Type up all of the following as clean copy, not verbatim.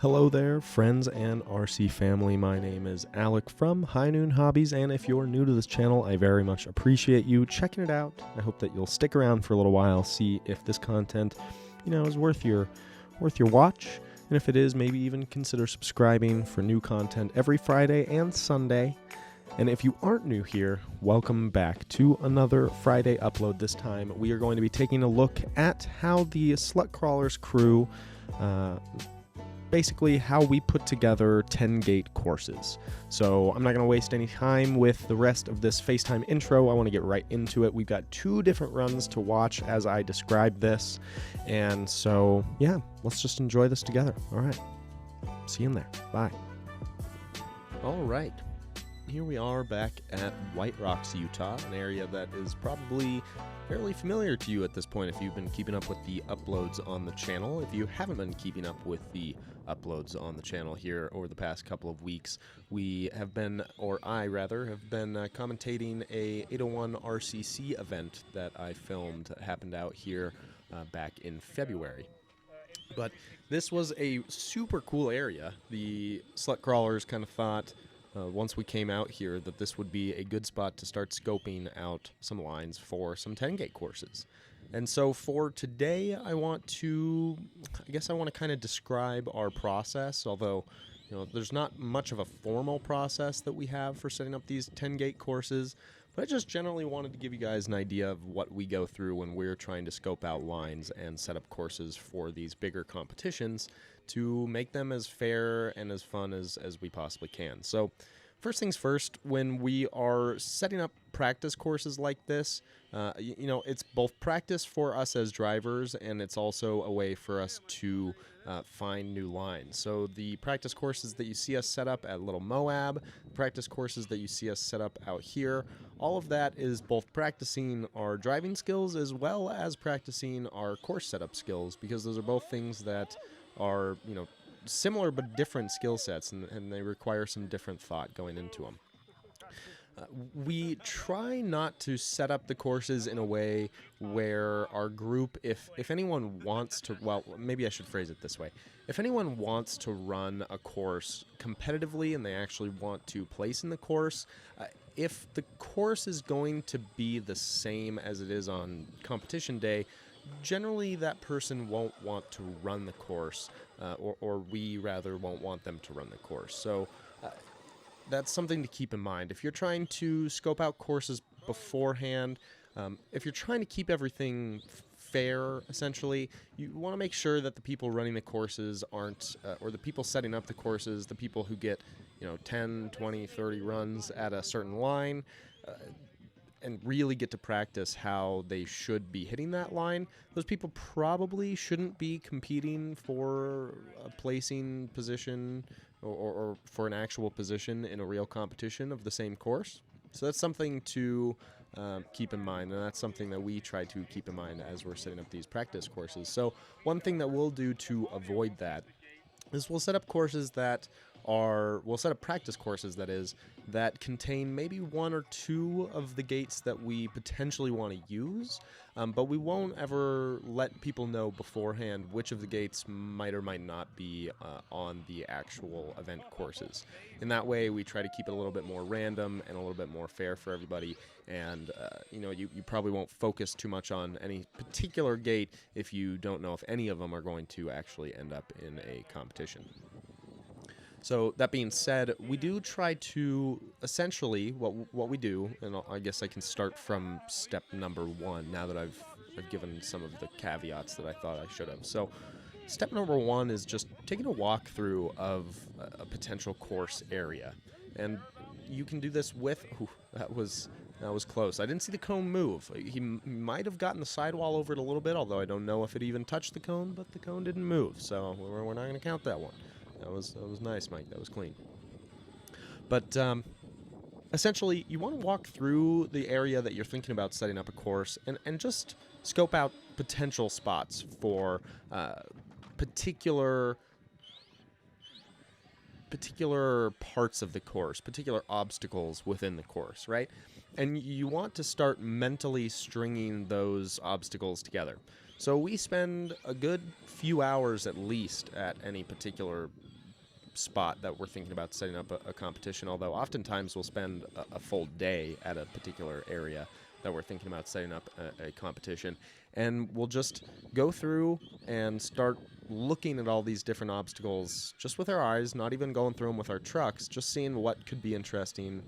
Hello there, friends and RC family. My name is Alec from High Noon Hobbies, and if you're new to this channel, I very much appreciate you checking it out. I hope that you'll stick around for a little while, see if this content, is worth your watch, and if it is, maybe even consider subscribing for new content every Friday and Sunday. And if you aren't new here, welcome back to another Friday upload. This time, we are going to be taking a look at how the Slut Crawlers crew basically how we put together 10-gate courses. So I'm not going to waste any time with the rest of this FaceTime intro. I want to get right into it. We've got two different runs to watch as I describe this. And so, yeah, let's just enjoy this together. All right. See you in there. Bye. All right. Here we are back at White Rocks, Utah, an area that is probably fairly familiar to you at this point if you've been keeping up with the uploads on the channel. If you haven't been keeping up with the uploads on the channel here over the past couple of weeks, we have been, or I rather, have been commentating a 801 RCC event that I filmed that happened out here back in February. But this was a super cool area. The Slut Crawlers kind of thought, once we came out here, that this would be a good spot to start scoping out some lines for some 10-gate courses. And so for today, I want to kind of describe our process, although there's not much of a formal process that we have for setting up these 10-gate courses, but I just generally wanted to give you guys an idea of what we go through when we're trying to scope out lines and set up courses for these bigger competitions to make them as fair and as fun as we possibly can. So first things first, when we are setting up practice courses like this, it's both practice for us as drivers, and it's also a way for us to find new lines. So the practice courses that you see us set up at Little Moab, practice courses that you see us set up out here, all of that is both practicing our driving skills as well as practicing our course setup skills, because those are both things that are, similar but different skill sets, and they require some different thought going into them. We try not to set up the courses in a way where our group, if anyone wants to, well, maybe I should phrase it this way. If anyone wants to run a course competitively and they actually want to place in the course, if the course is going to be the same as it is on competition day, generally that person won't want to run the course, or we rather won't want them to run the course. So that's something to keep in mind. If you're trying to scope out courses beforehand, if you're trying to keep everything fair, essentially, you want to make sure that the people running the courses aren't, or the people setting up the courses, the people who get 10, 20, 30 runs at a certain line, and really get to practice how they should be hitting that line, those people probably shouldn't be competing for a placing position or for an actual position in a real competition of the same course. So that's something to keep in mind, and that's something that we try to keep in mind as we're setting up these practice courses. So one thing that we'll do to avoid that is we'll set up practice courses, that contain maybe one or two of the gates that we potentially want to use, but we won't ever let people know beforehand which of the gates might or might not be on the actual event courses. In that way, we try to keep it a little bit more random and a little bit more fair for everybody, and you probably won't focus too much on any particular gate if you don't know if any of them are going to actually end up in a competition. So that being said, we do try to, essentially, what we do, and I guess I can start from step number one now that I've given some of the caveats that I thought I should have. So step number one is just taking a walkthrough of a potential course area. And you can do this with, that was close. I didn't see the cone move. He might have gotten the sidewall over it a little bit, although I don't know if it even touched the cone, but the cone didn't move, so we're not going to count that one. That was nice, Mike. That was clean. But essentially, you want to walk through the area that you're thinking about setting up a course and just scope out potential spots for particular parts of the course, particular obstacles within the course, right? And you want to start mentally stringing those obstacles together. So we spend a good few hours at least at any particular spot that we're thinking about setting up a competition, although oftentimes we'll spend a full day at a particular area that we're thinking about setting up a competition. And we'll just go through and start looking at all these different obstacles just with our eyes, not even going through them with our trucks, just seeing what could be interesting,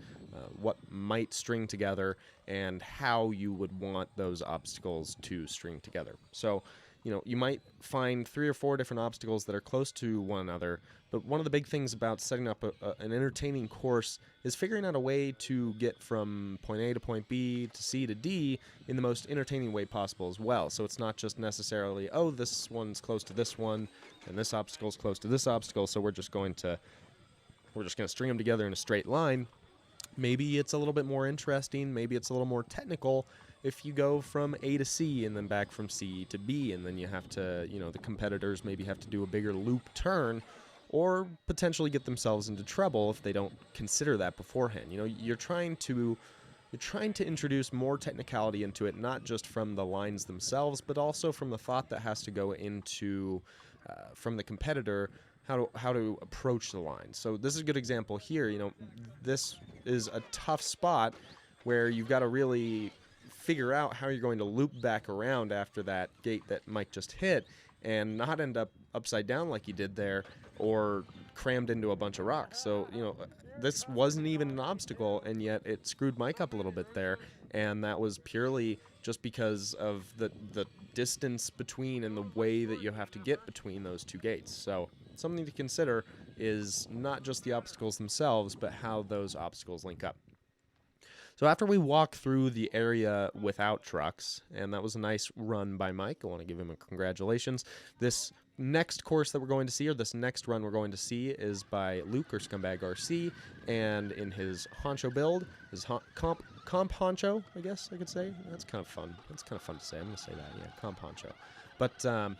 what might string together, and how you would want those obstacles to string together. So, you might find 3 or 4 different obstacles that are close to one another, but one of the big things about setting up an entertaining course is figuring out a way to get from point A to point B to C to D in the most entertaining way possible as well. So it's not just necessarily, oh, this one's close to this one, and this obstacle's close to this obstacle, so we're just going to string them together in a straight line. Maybe it's a little bit more interesting, maybe it's a little more technical if you go from A to C and then back from C to B, and then you have to, the competitors maybe have to do a bigger loop turn or potentially get themselves into trouble if they don't consider that beforehand. You're trying to introduce more technicality into it, not just from the lines themselves, but also from the thought that has to go into from the competitor how to approach the line. So this is a good example here. This is a tough spot where you've got to really figure out how you're going to loop back around after that gate that Mike just hit and not end up upside down like he did there or crammed into a bunch of rocks. So, this wasn't even an obstacle, and yet it screwed Mike up a little bit there, and that was purely just because of the distance between and the way that you have to get between those two gates. So something to consider is not just the obstacles themselves, but how those obstacles link up. So after we walk through the area without trucks, and that was a nice run by Mike, I want to give him a congratulations. This next course that we're going to see, or this next run we're going to see, is by Luke, or ScumbagRC, and in his honcho build, his comp honcho, I guess I could say. That's kind of fun. That's kind of fun to say. I'm going to say that, yeah, comp honcho. But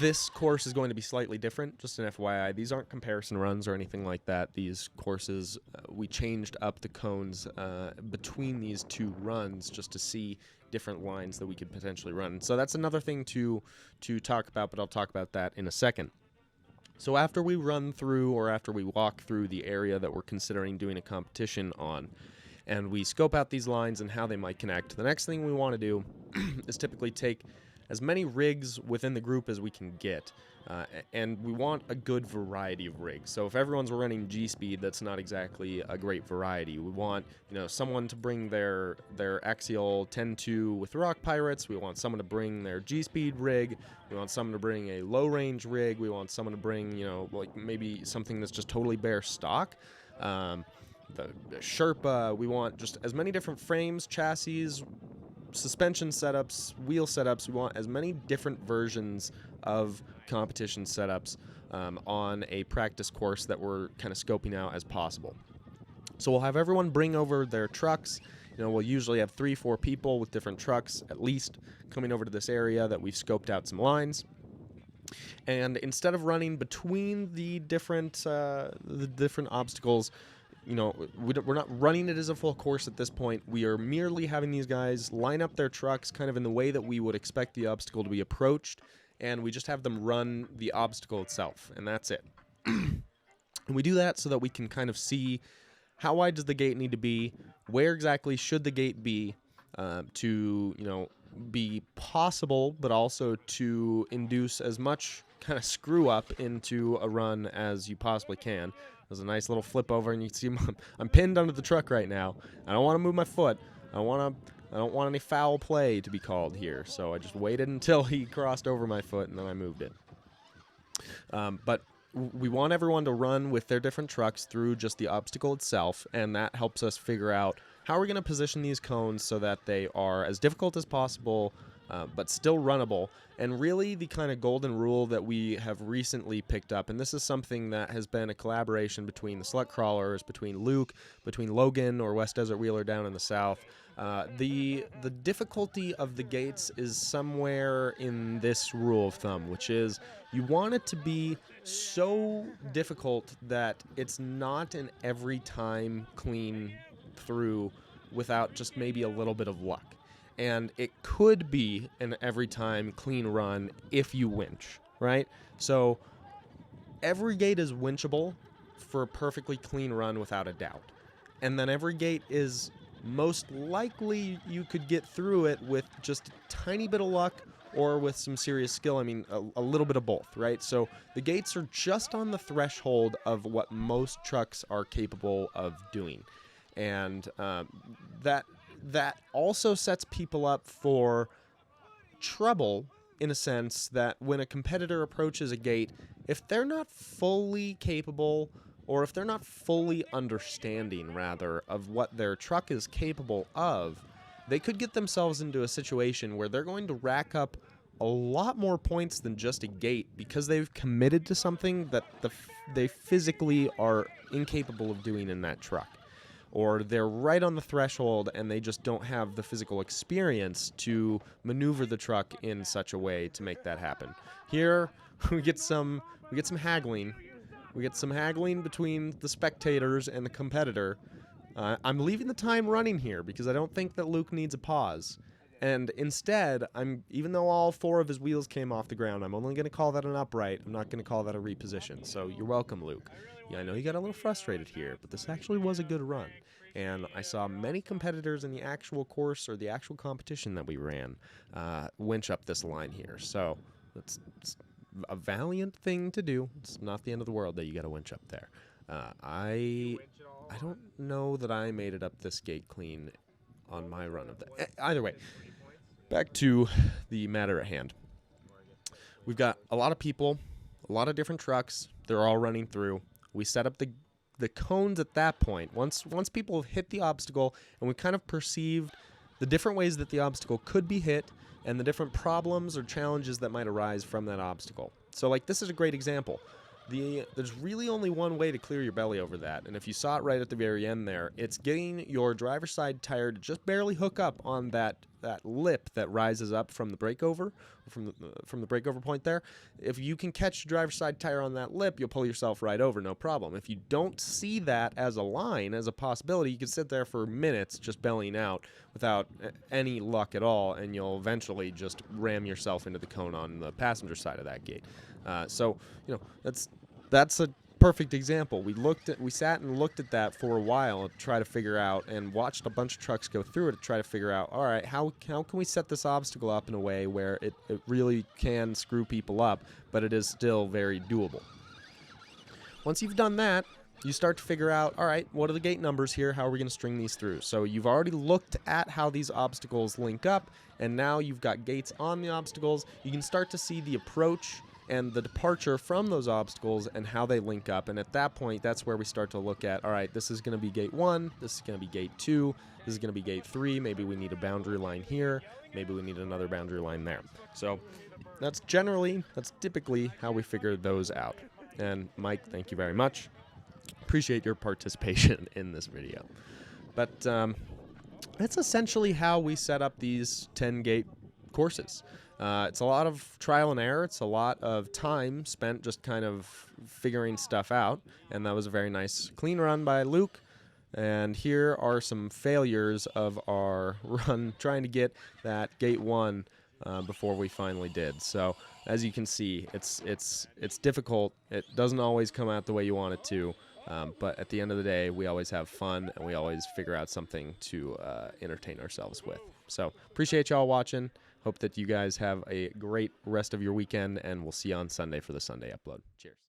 this course is going to be slightly different, just an FYI. These aren't comparison runs or anything like that. These courses, we changed up the cones between these two runs just to see different lines that we could potentially run. So that's another thing to talk about, but I'll talk about that in a second. So after we run through, or after we walk through the area that we're considering doing a competition on, and we scope out these lines and how they might connect, the next thing we want to do is typically take as many rigs within the group as we can get, and we want a good variety of rigs. So if everyone's running G-Speed, that's not exactly a great variety. We want, someone to bring their Axial 10-2 with Rock Pirates. We want someone to bring their G-Speed rig. We want someone to bring a low-range rig. We want someone to bring, like maybe something that's just totally bare stock. The Sherpa. We want just as many different frames, chassis, suspension setups, wheel setups. We want as many different versions of competition setups on a practice course that we're kind of scoping out as possible. So we'll have everyone bring over their trucks. We'll usually have 3-4 people with different trucks at least coming over to this area that we've scoped out some lines. And instead of running between the different obstacles, we're not running it as a full course at this point. We are merely having these guys line up their trucks kind of in the way that we would expect the obstacle to be approached, and we just have them run the obstacle itself, and that's it. And we do that so that we can kind of see how wide does the gate need to be, where exactly should the gate be to, be possible, but also to induce as much kind of screw up into a run as you possibly can. There's a nice little flip over, and you can see I'm pinned under the truck right now. I don't want to move my foot. I don't want any foul play to be called here, so I just waited until he crossed over my foot, and then I moved it. But we want everyone to run with their different trucks through just the obstacle itself, and that helps us figure out how we're going to position these cones so that they are as difficult as possible, but still runnable. And really the kind of golden rule that we have recently picked up, and this is something that has been a collaboration between the Slut Crawlers, between Luke, between Logan or West Desert Wheeler down in the south. The difficulty of the gates is somewhere in this rule of thumb, which is you want it to be so difficult that it's not an every time clean through without just maybe a little bit of luck. and it could be an every time clean run if you winch, right? So every gate is winchable for a perfectly clean run without a doubt. And then every gate is most likely you could get through it with just a tiny bit of luck or with some serious skill. I mean, a little bit of both, right? So the gates are just on the threshold of what most trucks are capable of doing. And that also sets people up for trouble in a sense that when a competitor approaches a gate, if they're not fully capable, or if they're not fully understanding, rather, of what their truck is capable of, they could get themselves into a situation where they're going to rack up a lot more points than just a gate because they've committed to something that they physically are incapable of doing in that truck. Or they're right on the threshold and they just don't have the physical experience to maneuver the truck in such a way to make that happen. Here, we get some haggling. We get some haggling between the spectators and the competitor. I'm leaving the time running here because I don't think that Luke needs a pause. And instead, even though all 4 of his wheels came off the ground, I'm only going to call that an upright. I'm not going to call that a reposition. So you're welcome, Luke. Yeah, I know you got a little frustrated here, but this actually was a good run. And I saw many competitors in the actual course or the actual competition that we ran winch up this line here. So it's a valiant thing to do. It's not the end of the world that you got to winch up there. I don't know that I made it up this gate clean on my run of that. Either way, back to the matter at hand. We've got a lot of people, a lot of different trucks. They're all running through. We set up the cones at that point. Once people have hit the obstacle and we kind of perceived the different ways that the obstacle could be hit and the different problems or challenges that might arise from that obstacle. So like this is a great example. There's really only one way to clear your belly over that, and if you saw it right at the very end there, it's getting your driver's side tire to just barely hook up on that lip that rises up from the breakover, from the breakover point there. If you can catch your driver's side tire on that lip, you'll pull yourself right over, no problem. If you don't see that as a line, as a possibility, you can sit there for minutes just bellying out without any luck at all, and you'll eventually just ram yourself into the cone on the passenger side of that gate. So, you know, that's a perfect example. We sat and looked at that for a while to try to figure out, and watched a bunch of trucks go through it to try to figure out, all right, how can we set this obstacle up in a way where it really can screw people up, but it is still very doable. Once you've done that, you start to figure out, all right, what are the gate numbers here? How are we going to string these through? So you've already looked at how these obstacles link up, and now you've got gates on the obstacles. You can start to see the approach and the departure from those obstacles and how they link up. And at that point, that's where we start to look at, all right, this is going to be gate 1, this is going to be gate 2, this is going to be gate 3, maybe we need a boundary line here, maybe we need another boundary line there. So that's typically how we figure those out. And Mike, thank you very much. Appreciate your participation in this video. But that's essentially how we set up these 10-gate courses. It's a lot of trial and error. It's a lot of time spent just kind of figuring stuff out. And that was a very nice clean run by Luke. And here are some failures of our run trying to get that gate 1 before we finally did. So as you can see, it's difficult. It doesn't always come out the way you want it to. But at the end of the day, we always have fun and we always figure out something to entertain ourselves with. So appreciate y'all watching. Hope that you guys have a great rest of your weekend, and we'll see you on Sunday for the Sunday upload. Cheers.